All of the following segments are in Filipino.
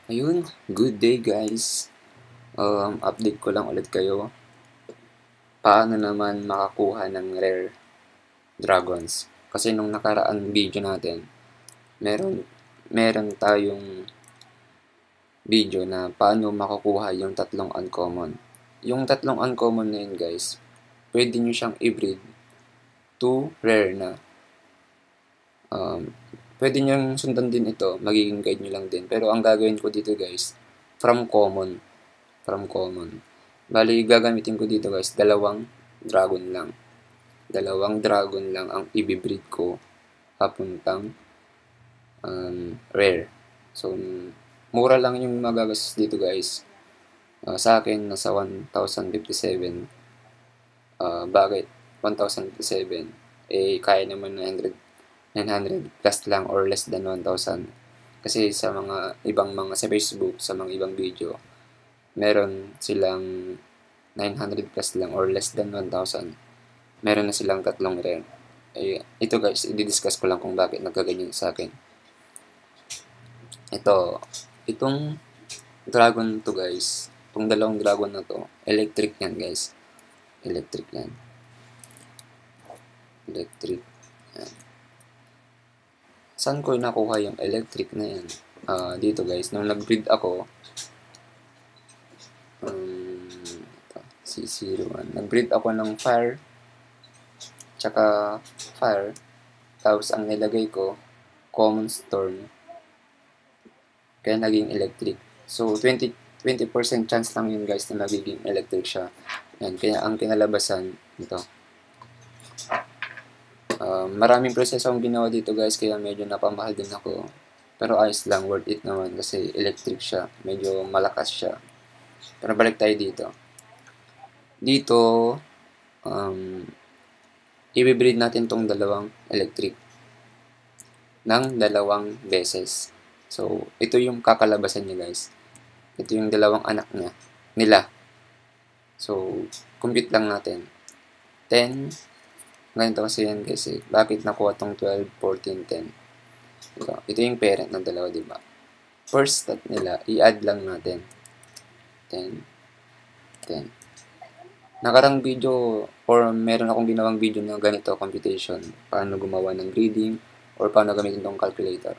Ayun, good day guys. Update ko lang ulit kayo. Paano naman makakuha ng rare dragons? Kasi nung nakaraan video natin, meron meron tayong video na paano makukuha yung tatlong uncommon. Yung tatlong uncommon na yun guys, pwede nyo siyang i-breed to rare na. Um, Pwede nyo sundan din ito, magiging guide nyo lang din. Pero ang gagawin ko dito guys, from common. Bali, gagamitin ko dito guys, dalawang dragon lang. Dalawang dragon lang ang ibibreed ko papuntang rare. So, mura lang yung magagastos dito guys. Sa akin, nasa 1,057. Bakit? 1,057. Kaya naman 900 plus lang or less than 1,000. Kasi sa mga ibang sa Facebook, sa mga ibang video, meron silang 900 plus lang or less than 1,000. Meron na silang tatlong rare. Ito guys, i-discuss ko lang kung bakit nagkaganyan sa akin. Itong dragon to guys, itong dalawang dragon na to, electric yan guys. Electric yan. Saan ko nakuha yung electric na yan? Dito guys, nung nag-breed ako, C01, nag-breed ako ng fire, tsaka fire, tapos ang nilagay ko, common storm, kaya naging electric. So, 20% chance lang yun guys na nagiging electric siya. Yan, kaya ang kinalabasan, ito. Maraming proseso ang ginawa dito guys, kaya medyo napamahal din ako. Pero ayos lang, worth it naman kasi electric siya. Medyo malakas siya. Pero balik tayo dito. Dito, i-breed natin tong dalawang electric ng dalawang beses. So, ito yung kakalabasan niya guys. Ito yung dalawang anak nila. So, compute lang natin. 10, ganito kasi yan guys eh. Bakit nakuha tong 12, 14, 10? Ito yung parent ng dalawa, diba? First stat nila, i-add lang natin. 10, 10. Nakarang video, or meron akong ginawang video na ganito, computation. Paano gumawa ng grading, or paano gamitin tong calculator.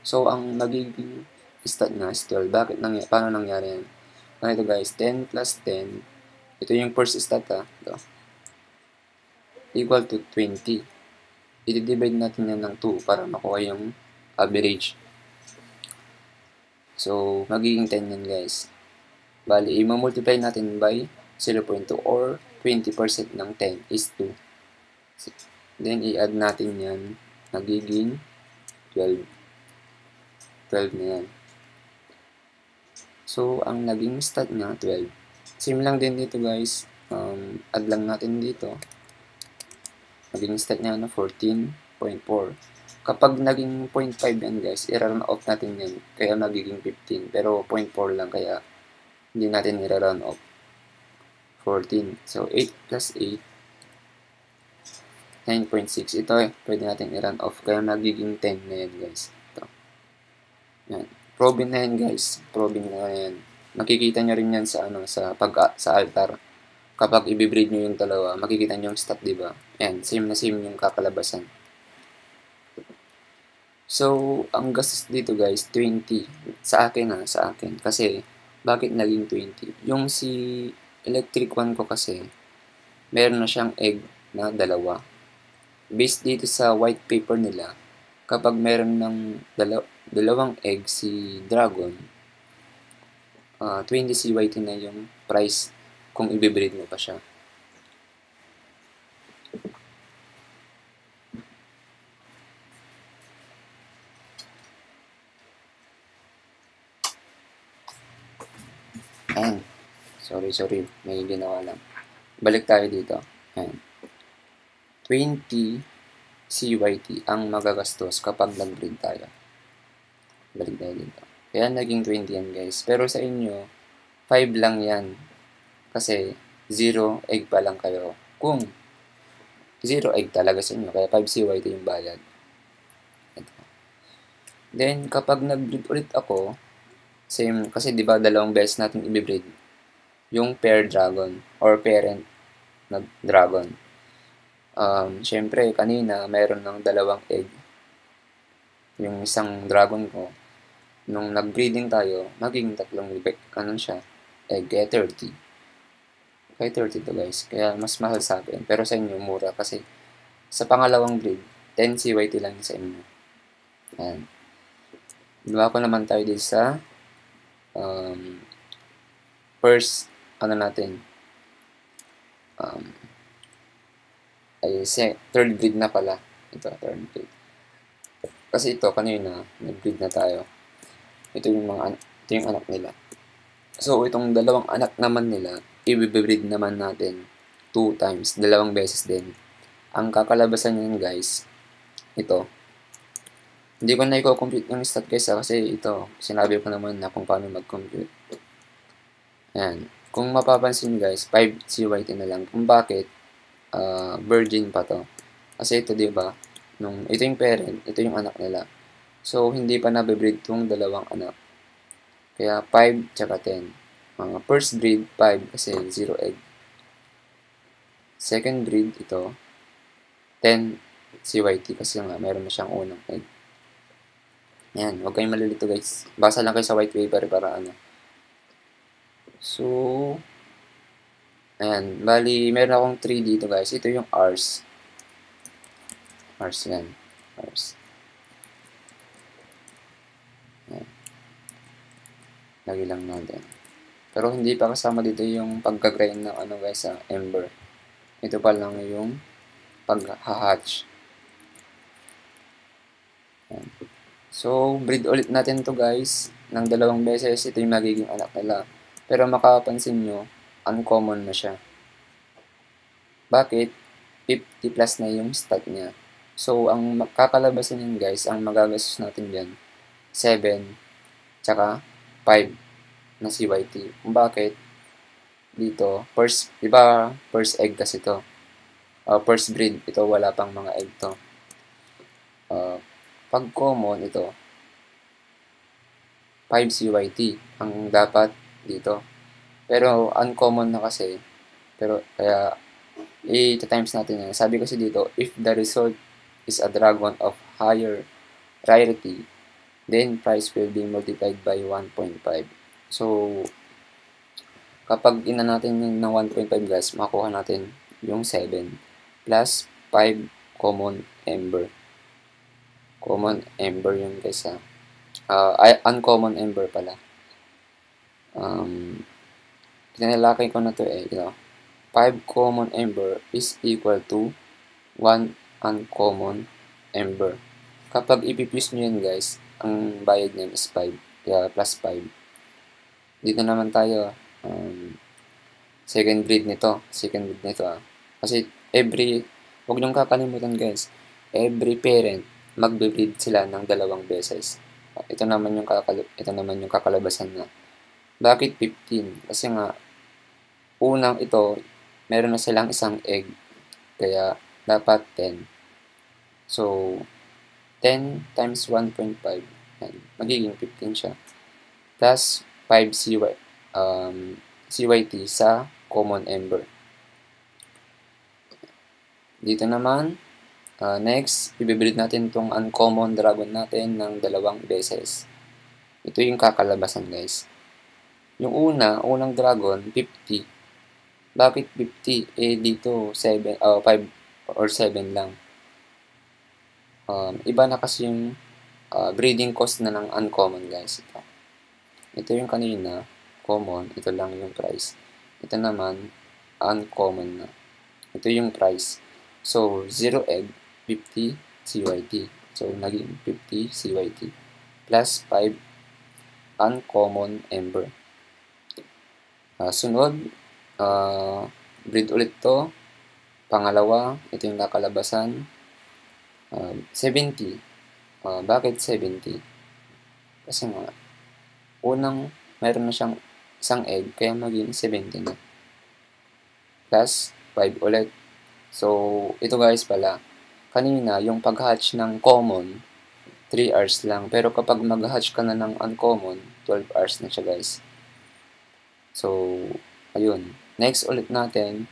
So, ang nagiging stat na is 12. Paano nangyari yan? Ganito guys, 10 plus 10. Ito yung first stat Ito. Equal to 20. I-divide natin yan ng 2 para makuha yung average. So, magiging 10 yan guys. Bali, i-multiply natin by 0.2 or 20% ng 10 is 2. Then, i-add natin yan. Magiging 12. 12 na yan. So, ang naging stat niya, 12. Same lang din dito guys. Add lang natin dito. Naging stat niya na 14.4. Kapag naging 0.5 yan guys, i-run off natin yan. Kaya magiging 15. Pero 0.4 lang kaya hindi natin i-run off. 14. So 8 plus 8. 9.6. Ito pwede natin i-run off. Kaya magiging 10 na yan guys. Ito. Yan. Probing na yan guys. Probing na yan. Makikita nyo rin yan sa sa altar. Kapag i-breed nyo yung dalawa, makikita nyo yung stat, diba? Ayan, same na same yung kakalabasan. So, ang gastos dito guys, 20. Sa akin sa akin. Kasi, bakit naging 20? Yung si electric one ko kasi, meron na siyang egg na dalawa. Based dito sa white paper nila, kapag meron ng dalawang egg si dragon, 20 CYT na yung price kung i-breed mo pa siya. Ayan. Sorry. May ginawa lang. Balik tayo dito. Ayan. 20 CYT ang magagastos kapag nag-breed tayo. Balik tayo dito. Kaya naging 20 yan guys. Pero sa inyo, 5 lang yan. Kasi 0 egg pa lang kayo. Kung 0 egg talaga sa inyo, kaya 5 CYT yung bayad. Ito. Then, kapag nag-breed ulit ako, Same, kasi di ba dalawang beses natin i-breed yung pair dragon or parent na dragon. Syempre, kanina, mayroon ng dalawang egg. Yung isang dragon ko, nung nag-breeding tayo, maging tatlong ano siya, egg, kaya 30. Kaya 30 to guys, kaya mas mahal sa akin. Pero sa inyo, mura kasi sa pangalawang breed, 10 CYT lang sa inyo. Ayan. Gawa ko naman tayo dito sa first, ano natin, third breed na pala. Ito, third breed. Kasi ito, kanina, nag-breed na tayo. Ito yung ito yung anak nila. So, itong dalawang anak naman nila, i-breed naman natin 2 times, dalawang beses din. Ang kakalabasan niyan guys, ito. Hindi ko na i-compute yung stat guys kasi ito, sinabi ko naman na kung paano mag-compute. Ayan. Kung mapapansin guys, 5 CYT na lang. Kung bakit, virgin pa to. Kasi ito, di ba? Ito yung parent, ito yung anak nila. So, hindi pa nabibreed itong dalawang anak. Kaya 5 tsaka 10. First breed, 5 kasi 0 egg. Second breed, ito, 10 CYT kasi nga meron na siyang unang egg. Ayan, huwag kayong malilito guys. Basa lang kayo sa white paper para ano. So, ayan, bali, meron akong 3 dito guys. Ito yung R's. R's yan. R's. Ayan. Lagi lang natin. Pero hindi pa kasama dito yung pagka-grind ng ano guys sa ember. Ito pa lang yung pag-hatch. Ayan. So, breed ulit natin to guys ng dalawang beses. Ito yung magiging anak nila. Pero makapansin nyo, uncommon na siya. Bakit? 50 plus na yung stat niya. So, ang kakalabasan niyan guys, ang magagastos natin dyan, 7, tsaka 5 na CYT. Bakit? Dito, first, di ba, first egg kasi to. First breed, ito wala pang mga egg to. Pag common, ito, 5 CYT ang dapat dito. Pero uncommon na kasi. Pero kaya i-times natin yan. Sabi kasi dito, if the result is a dragon of higher rarity, then price will be multiplied by 1.5. So, kapag ina natin yung ng 1.5 guys, makuha natin yung 7 plus 5 common ember. Common ember yung guys ha. Uncommon ember pala. Tinalakay ko na to eh. 5 common ember is equal to 1 uncommon ember. Kapag ipipuse nyo yan guys, ang bayad niyan is 5. Kaya plus 5. Dito naman tayo. Second breed nito. Kasi huwag niyong kakalimutan guys, every parent, magbe-breed sila ng dalawang beses. Ito naman yung kakalabasan na. Bakit 15? Kasi nga, unang ito, meron na silang isang egg. Kaya, dapat 10. So, 10 times 1.5, magiging 15 siya. Plus, 5 CYT sa common ember. Dito naman, next, i-breed natin itong uncommon dragon natin ng dalawang beses. Ito yung kakalabasan guys. Yung unang dragon, 50. Bakit 50? Dito, 5 or 7 lang. Iba na kasi yung breeding cost na ng uncommon guys. Ito yung kanina, common. Ito lang yung price. Ito naman, uncommon na. Ito yung price. So, 0 egg, 50 CYT. So, naging 50 CYT. Plus 5 uncommon ember. Sunod, breed ulit to. Pangalawa, ito yung nakalabasan. 70. Bakit 70? Kasi nga, unang mayroon na siyang isang egg, kaya maging 70 na. Plus 5 ulit. So, ito guys pala, kanina, yung pag-hatch ng common, 3 hours lang. Pero kapag mag-hatch ka na ng uncommon, 12 hours na siya guys. So, ayun. Next ulit natin,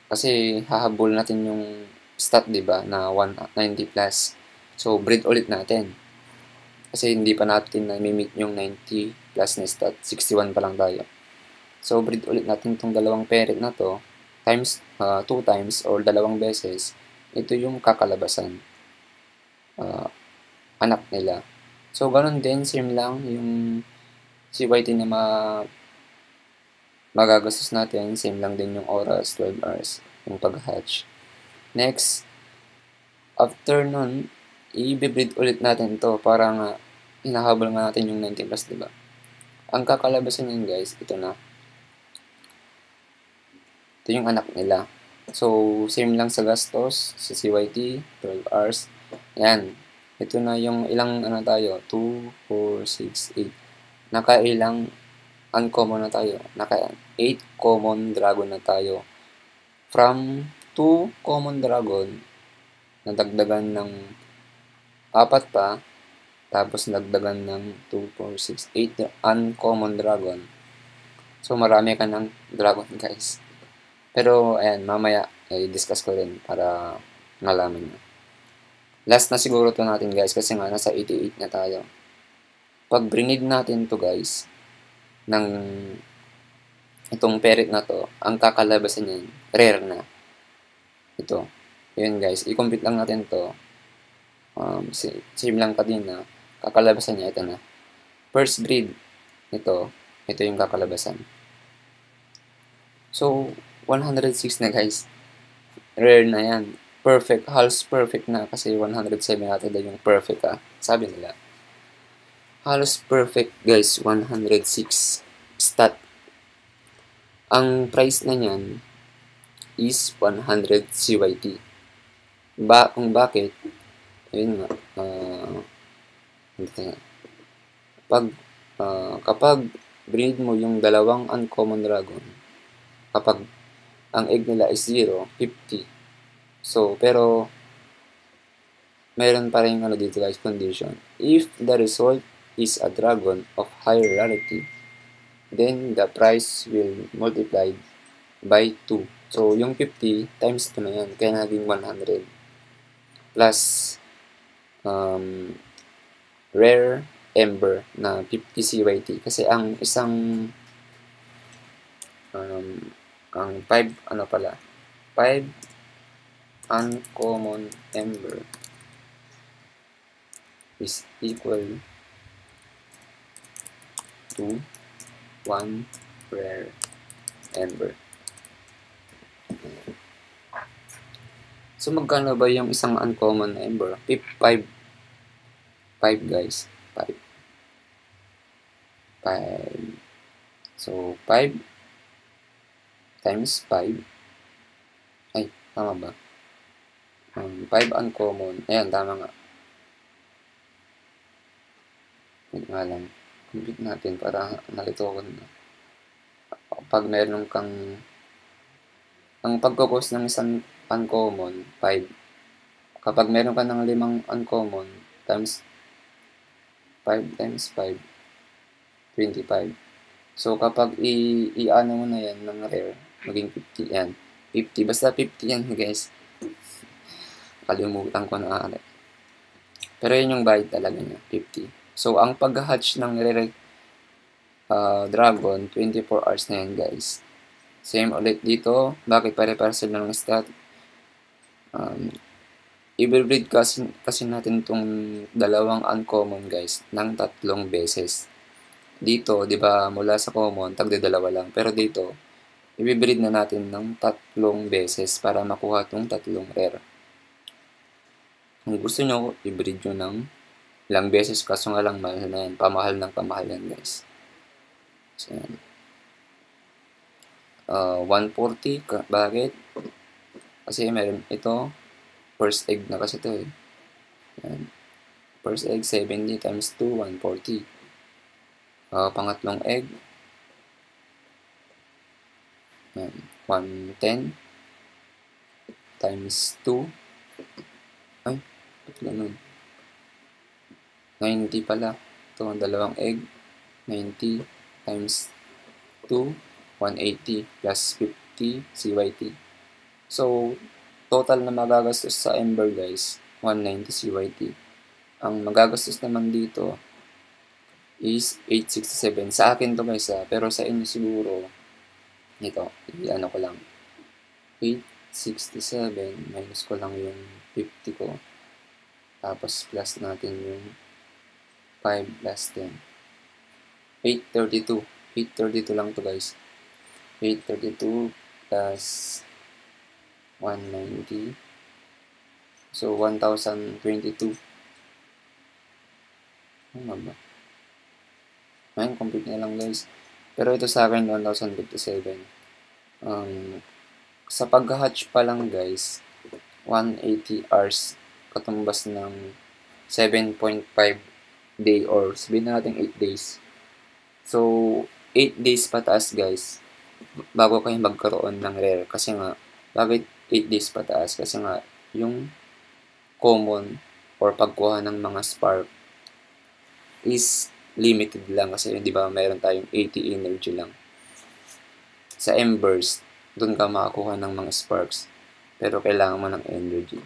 kasi hahabol natin yung stat, diba, na 190 plus. So, breed ulit natin. Kasi hindi pa natin na-meet yung 90 plus na stat. 61 pa lang tayo. So, breed ulit natin itong dalawang parent na to times 2 times or dalawang beses. Ito yung kakalabasan. Anak nila. So, ganun din. Same lang yung CYT na magagastos natin. Same lang din yung oras, 12 hours, yung pag-hatch. Next, after nun, i-breed ulit natin to para nga hinahabol nga natin yung 90 plus, diba? Ang kakalabasan yun guys, ito na. Ito yung anak nila. So, same lang sa gastos, sa CYT, 12 hours. Yan. Ito na yung ilang tayo, 2, 4, 6, 8. Nakailang uncommon na tayo. Naka 8 common dragon na tayo. From 2 common dragon, nadagdagan ng 4 pa, tapos nagdagan ng 2, 4, 6, 8 uncommon dragon. So, marami ka ng dragon guys. Pero, ayan, mamaya, i-discuss ko rin para malaman nyo. Last na siguro to natin guys, kasi nga nasa 88 na tayo. Pag brinid natin to guys, ng itong parrot na to, ang kakalabasan niyan, rare na. Ito. Yun guys, i-complete lang natin to. Same lang kanina, kakalabasan niya, ito na. First breed, ito yung kakalabasan. So, 106 na guys. Rare na yan. Perfect, halos perfect na kasi 107 natin daw yung perfect sabi nila. Halos perfect guys, 106 stat. Ang price na niyan is 100 CYT. Kung bakit, ayun nga, kapag breed mo yung dalawang uncommon dragon, kapag ang egg nila is 0, 50. So, pero meron pa rin dito guys, condition. If the result is a dragon of higher rarity, then the price will multiply by 2. So, yung 50 times 2 na yan, kaya naging 100. Plus, rare ember na 50 CYT. Kasi ang isang, ang 5 uncommon ember is equal to 1 rare ember. So, magkano ba yung isang uncommon ember? 5 guys. 5. So, 5 times 5. Ay, tama ba? 5 uncommon. Ayan, tama nga. Wait nga lang. Complete natin para nalito ko na. Pag meron kang ang pagkukos ng isang uncommon, 5. Kapag meron ka ng 5 uncommon, times 5 times 5, 25. So, kapag i-ano mo na yan ng rare, maging 50 yan. 50. Basta 50 yan, guys. Kalimutan ko na Pero yun yung bayad talaga niya, 50. So, ang pag-hatch ng rare dragon, 24 hours na yan, guys. Same ulit dito. Bakit pare-pare sila ng stat? I-breed kasi natin itong dalawang uncommon guys ng 3 beses. Dito, di ba, mula sa common, tagdadalawa lang. Pero dito, i-breed na natin ng 3 beses para makuha itong 3 rare. Kung gusto nyo, i-breed nyo ng ilang beses, kaso nga lang mahal na yan. Pamahal ng pamahal yan guys. So, 140, bakit? Kasi meron ito, first egg na kasi ito eh. Yan. First egg, 70 times 2, 140. Pangatlong egg, yan, 110 times 2. Ay, Ganun. 90 pala. Ito ang dalawang egg. 90 times 2, 180 plus 50 CYT. So, total na magagastos sa Ember guys, 190 CYT. Ang magagastos naman dito is 867. Sa akin to guys pero sa inyo siguro, ito, ano ko lang, 867 minus ko lang yung 50 ko. Tapos plus natin yung 5 plus 10. 832. 832 lang to guys. 832 plus 190. So, 1,022. Ano ba? Ayun, complete na lang guys. Pero ito sa akin, 1,057. Sa pag-hatch pa lang guys, 180 hours katumbas ng 7.5 day or sabihin natin 8 days. So, 8 days pataas guys bago kayo magkaroon ng rare. Kasi nga, bakit 8 days pataas? Kasi nga, yung common or pagkuha ng mga spark is limited lang. Kasi di ba mayroon tayong 80 energy lang. Sa Embers, doon ka makakuha ng mga sparks. Pero kailangan mo ng energy.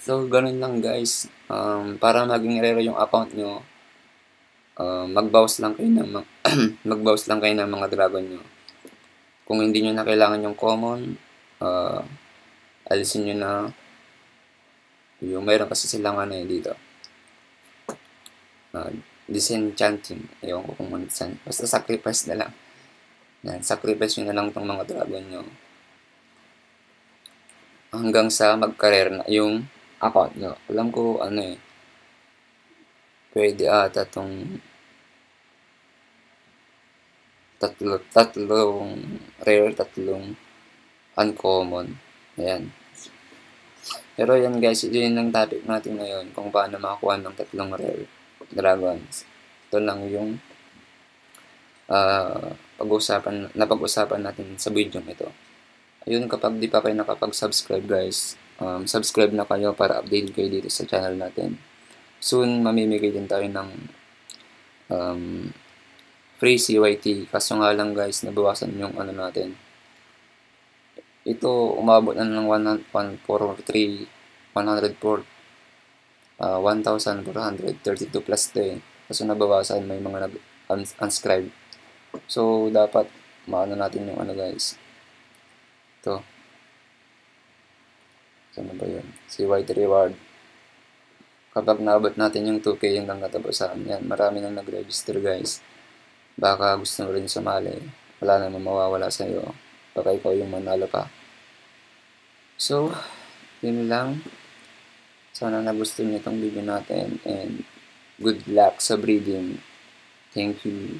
So, ganun lang guys. Para maging rare yung account nyo, mag-browse lang kayo ng mag-browse lang kayo ng mga dragon nyo. Kung hindi nyo na kailangan yung common, alisin nyo na yung mayroon kasi silang ano dito. Disenchanting. Ewan ko kung ano saan. Basta sacrifice na lang. Yan, sacrifice nyo na lang itong mga dragon nyo. Hanggang sa mag-career na yung account nyo. Alam ko ano pwede ata itong tatlong rare, tatlong uncommon. Ayan. Pero yan guys, yun ang topic natin ngayon, kung paano makakuha ng tatlong rare dragons. Ito lang yung napag-usapan natin sa video ito. Ayun, kapag di pa kayo nakapag-subscribe guys, subscribe na kayo para update kayo dito sa channel natin. Soon, mamimigay din tayo ng free CYT. Kaso nga lang guys, nabawasan yung ano natin. Ito, umabot na ng 1,432 plus din. Kaso nabawasan, may mga unscribe. So, dapat maano natin yung ano guys. Ito. Saan ba yun? CYT reward. Kapag naabot natin yung 2K hanggang katapusan, yan, marami nang nag-register guys. Baka gusto mo rin sumali. Wala namang mawawala sa'yo. Baka ikaw yung manalo pa. So, yun lang. Sana nagustuhan niyo itong video natin. And good luck sa breeding. Thank you.